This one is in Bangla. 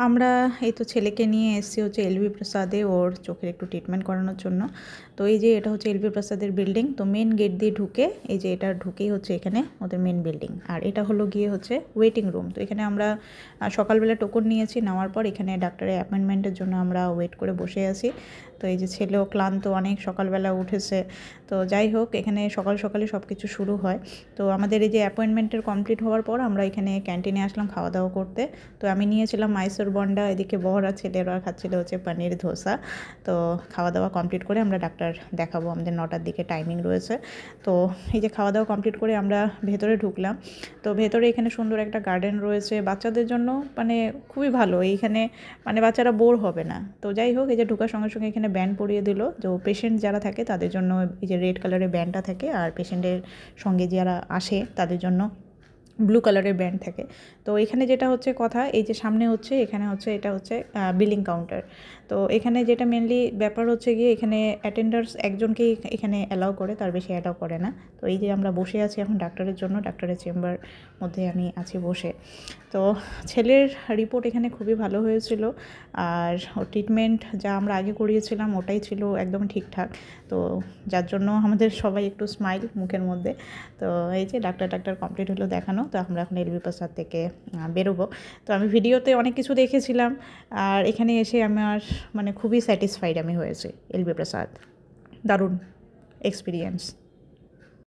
আমরা এই তো ছেলেকে নিয়ে এসেছি হচ্ছে এলবি প্রসাদে ওর চোখের একটু ট্রিটমেন্ট করানোর জন্য। তো এই যে এটা হচ্ছে এলবি প্রসাদের বিল্ডিং। তো মেন গেট দিয়ে ঢুকে এই যে এটা ঢুকেই হচ্ছে এখানে ওদের মেন বিল্ডিং, আর এটা হলো গিয়ে হচ্ছে ওয়েটিং রুম। তো এখানে আমরা সকালবেলা টোকন নিয়েছি, নেওয়ার পর এখানে ডাক্তারের অ্যাপয়েন্টমেন্টের জন্য আমরা ওয়েট করে বসে আছি। তো এই যে ছেলেও ক্লান্ত, অনেক সকালবেলা উঠেছে। তো যাই হোক, এখানে সকাল সকালে সব কিছু শুরু হয়। তো আমাদের এই যে অ্যাপয়েন্টমেন্টের কমপ্লিট হওয়ার পর আমরা এখানে ক্যান্টিনে আসলাম খাওয়া দাওয়া করতে। তো আমি নিয়েছিলাম মাইসোর বন্ডা, এদিকে বড়রা ছেলেরা খাচ্ছিল হচ্ছে পনির ধোসা। তো খাওয়া দাওয়া কমপ্লিট করে আমরা ডাক্তার দেখাবো, আমাদের 9টার দিকে টাইমিং রয়েছে। তো এই যে খাওয়া দাওয়া কমপ্লিট করে আমরা ভেতরে ঢুকলাম। তো ভেতরে এখানে সুন্দর একটা গার্ডেন রয়েছে বাচ্চাদের জন্য, মানে খুবই ভালো এইখানে, মানে বাচ্চারা বোর হবে না। তো যাই হোক, এই যে ঢোকার সঙ্গে সঙ্গে এখানে ব্যান্ড পরিয়ে দিল, যে পেশেন্ট যারা থাকে তাদের জন্য এই যে রেড কালারের ব্যান্ডটা থাকে, আর পেশেন্টের সঙ্গে যারা আসে তাদের জন্য ব্লু কালারের ব্যান্ড থাকে। তো এখানে যেটা হচ্ছে কথা, এই যে সামনে হচ্ছে এখানে হচ্ছে এটা হচ্ছে বিলিং কাউন্টার। তো এখানে যেটা মেনলি ব্যাপার হচ্ছে গিয়ে এখানে অ্যাটেন্ডার্স একজনকেই এখানে অ্যালাউ করে, তার বেশি অ্যালাউ করে না। তো এই যে আমরা বসে আছি এখন ডাক্তারের জন্য, ডাক্তারের চেম্বার মধ্যে আমি আছি বসে। তো ছেলের রিপোর্ট এখানে খুবই ভালো হয়েছিল, আর ওর ট্রিটমেন্ট যা আমরা আগে করিয়েছিলাম ওটাই ছিল একদম ঠিকঠাক। তো যার জন্য আমাদের সবাই একটু স্মাইল মুখের মধ্যে। তো এই যে ডাক্তার কমপ্লিট হলো দেখানো। তো আমরা এখন এলবি প্রসাদ থেকে বেরোবো। তো আমি ভিডিওতে অনেক কিছু দেখেছিলাম, আর এখানে এসে আমার মানে খুবই স্যাটিসফাইড আমি হয়েছি। এলবি প্রসাদ দারুণ এক্সপিরিয়েন্স।